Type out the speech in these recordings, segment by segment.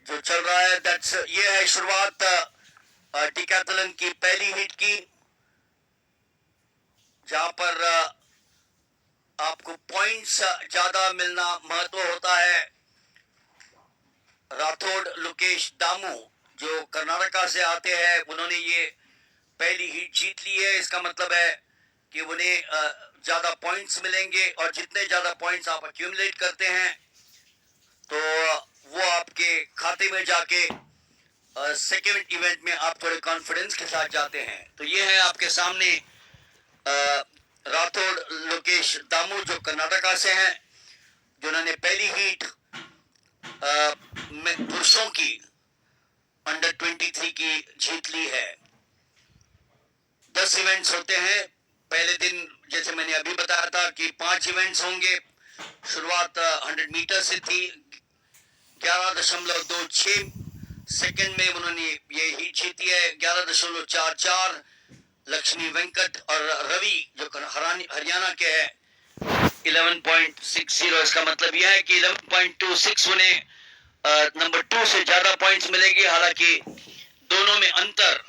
जो चल रहा है ये है शुरुआत डिकैथलन की पहली हिट की, जहां पर आपको पॉइंट्स ज्यादा मिलना महत्व होता है। राठौड़ लोकेश दामू जो कर्नाटका से आते हैं, उन्होंने ये पहली हिट जीत ली है। इसका मतलब है कि उन्हें ज्यादा पॉइंट्स मिलेंगे, और जितने ज्यादा पॉइंट्स आप एक्यूमुलेट करते हैं तो वो आपके खाते में जाके सेकेंड इवेंट में आप थोड़े कॉन्फिडेंस के साथ जाते हैं। तो ये है आपके सामने राठौड़ लोकेश दामू जो कर्नाटका से हैं, जिन्होंने पहली हीट में पुरुषों की अंडर 23 की जीत ली है। 10 इवेंट्स होते हैं। पहले दिन जैसे मैंने अभी बताया था कि 5 इवेंट्स होंगे। शुरुआत 100 मीटर से थी, 11.26। सेकंड में उन्होंने ये हीट जीती है 11.44। लक्ष्मी वेंकट और रवि जो हरियाणा के हैं 11.60। इसका मतलब यह है कि 11.26 उन्हें नंबर 2 से ज्यादा पॉइंट्स मिलेगी। हालांकि दोनों में अंतर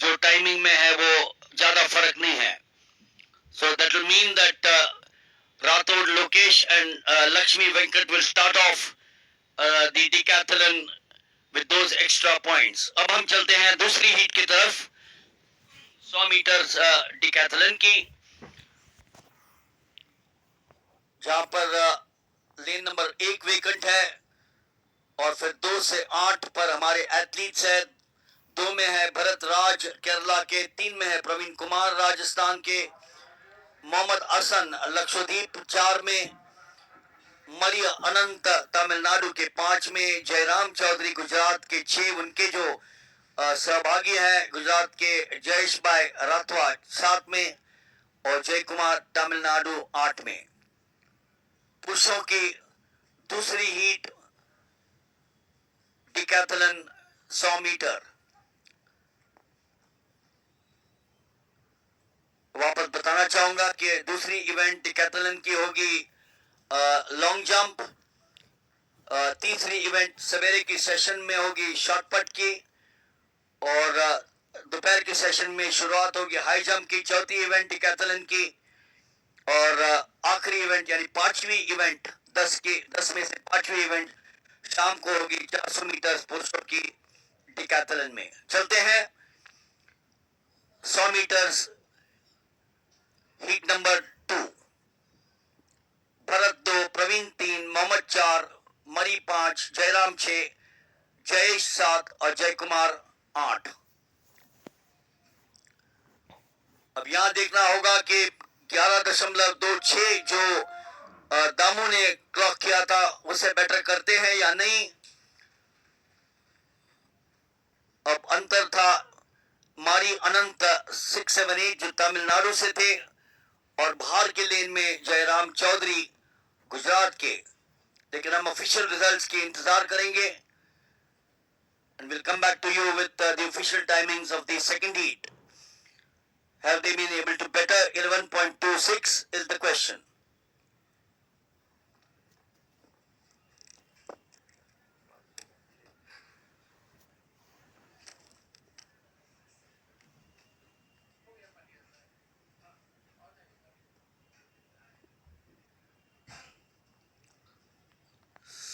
जो टाइमिंग में है वो ज्यादा फर्क नहीं है। So that will mean that Rathod Lokesh and Lakshmi Venkat will start off the decathlon with those extra points। अब हम चलते हैं दूसरी हीट की तरफ, 100 मीटर डिकैथलन की, जहां पर लेन नंबर 1 वेकेंट है, और फिर 2 से 8 पर हमारे एथलीट्स हैं। 2 में है भरत राज केरला के, 3 में है प्रवीण कुमार राजस्थान के, मोहम्मद हसन लक्षद्वीप 4 में, मरिया अनंत तमिलनाडु के 5 में, जयराम चौधरी गुजरात के 6, उनके जो सहभागी हैं गुजरात के जयेश भाई राठवा 7 में, और जय कुमार तमिलनाडु 8 में। पुरुषों की दूसरी हीट डिकैथलन 100 मीटर। वापस बताना चाहूंगा कि दूसरी इवेंट डिकैथलन की होगी लॉन्ग जंप। तीसरी इवेंट सवेरे की सेशन में होगी शॉटपट की, और दोपहर के सेशन में शुरुआत होगी हाई जंप की। चौथी इवेंट डिकैथलन की, और आखिरी इवेंट यानी 5वीं इवेंट 10 में से 5वीं इवेंट शाम को होगी 400 मीटर पुरुषों की डिकैथलन में। चलते हैं 100 meters heat number 2। Bharat 2, Praveen 3, Mohammad 4, मरी 5, जयराम 6, जयेश 7 और जय कुमार 8। अब यहां देखना होगा कि 11.26 जो दामू ने क्लॉक किया था उसे बेटर करते हैं या नहीं। अब अंतर था मारी अनंत 678 जो तमिलनाडु से थे, और बाहर के लेन में जयराम चौधरी गुजरात के। लेकिन हम ऑफिशियल रिजल्ट्स की इंतजार करेंगे, and we'll come back to you with the official timings of the second heat. Have they been able to better 11.26 is the question.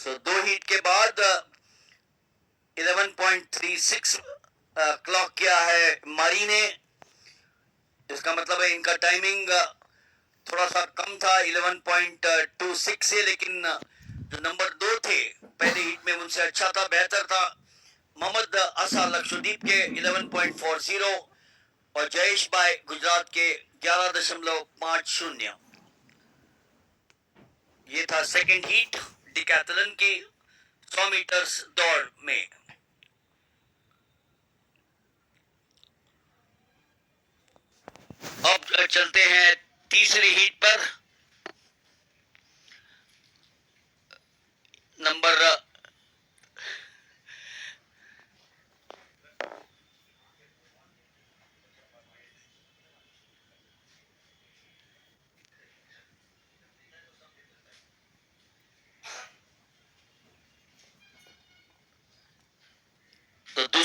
So, 2 heat के बाद 11.36 क्लॉक किया है मारी ने। इसका मतलब है इनका टाइमिंग थोड़ा सा कम था 11.26 से, लेकिन जो नंबर 2 थे पहले हीट में उनसे अच्छा था, बेहतर था। मोहम्मद असा लक्षद्वीप के 11.40 और जयेश भाई गुजरात के 11.50। ये था सेकंड हीट डिकैथलन की 100 मीटर्स दौड़ में। अब चलते हैं तीसरी हीट पर। नंबर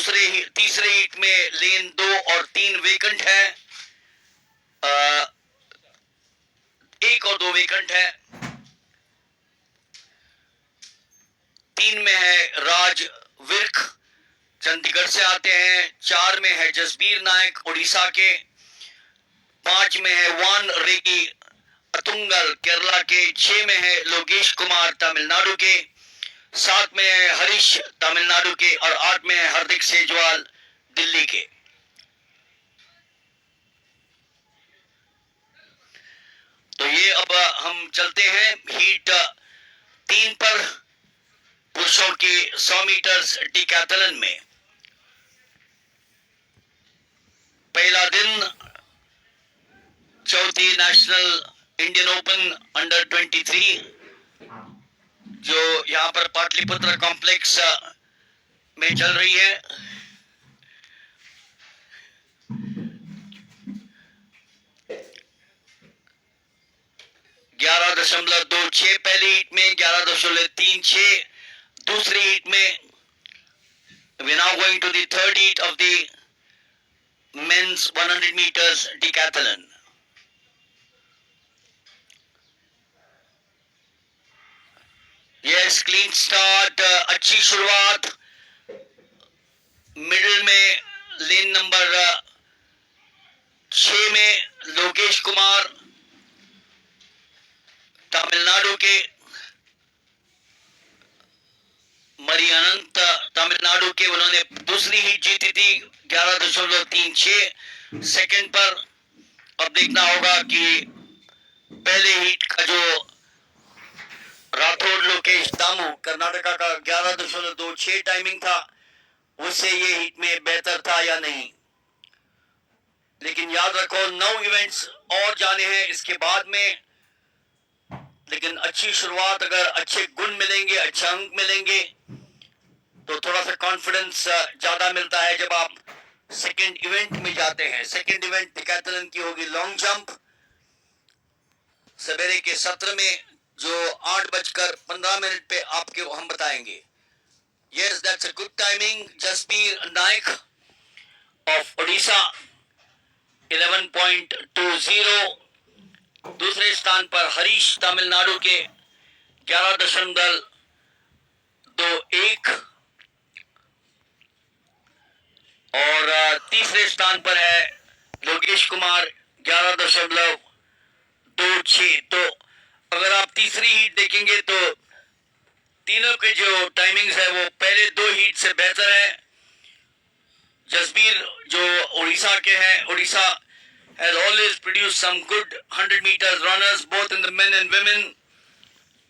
तीसरे हीट में लेन 2 और 3 वेकेंट है, 1 और 2 वेकेंट है। 3 में है राज विर्क, चंडीगढ़ से आते हैं। 4 में है जसबीर नायक, उड़ीसा के। 5 में है वान रेगी अतुंगल, केरला के। 6 में है लोकेश कुमार, तमिलनाडु के। 7 में है हरीश, तमिलनाडु के। और 8 में है हार्दिक सेजवाल, दिल्ली के। तो ये अब हम चलते हैं हीट 3 पर, पुरुषों के 100 मीटर्स डिकैथलन में। पहला दिन चौथी नेशनल इंडियन ओपन अंडर 23 जो यहां पर पाटलिपुत्र कॉम्प्लेक्स में चल रही है। ग्यारह 11.26 पहली हीट में, 11.36 दूसरी हीट में। We now going to the third heat of the men's 100 meters decathlon. Yes, clean start, अच्छी शुरुआत। मिडिल में लेन नंबर 6 में लोकेश कुमार, तमिलनाडु के। मरी अनंत, तमिलनाडु के, उन्होंने दूसरी हीट जीती थी 11.36 सेकंड पर। अब देखना होगा कि पहले हीट का जो राठौड़ लोकेश दामू कर्नाटका का 11.26 टाइमिंग था, उससे ये हीट में बेहतर था या नहीं। लेकिन याद रखो 9 इवेंट्स और जाने हैं इसके बाद में। लेकिन अच्छी शुरुआत, अगर अच्छे गुण मिलेंगे, अच्छे अंक मिलेंगे, तो थोड़ा सा कॉन्फिडेंस ज्यादा मिलता है जब आप सेकंड इवेंट में जाते हैं। सेकंड इवेंट डिकैथलन की होगी लॉन्ग जंप, सवेरे के सत्र में, जो 8:15 पे आपके हम बताएंगे। Yes, that's a good timing. Jasbir Nayak of Orissa 11.20। दूसरे स्थान पर हरीश, तमिलनाडु के 11.21। और तीसरे स्थान पर है लोकेश कुमार 11.26। तो अगर आप तीसरी हीट देखेंगे तो तीनों के जो टाइमिंग्स है वो पहले 2 हीट से बेहतर है। जसबीर जो उड़ीसा के हैं, Orissa has always produced some good 100 meters runners both in the men and women.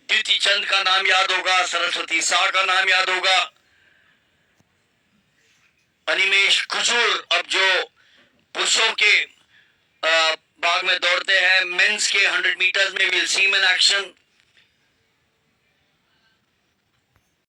द्युति चंद का नाम याद होगा, सरस्वती शाह का नाम याद होगा, अनिमेश कुजूर अब जो पुरुषों के भाग में दौड़ते हैं। मेंस के 100 मीटर्स में विल सी इन एक्शन।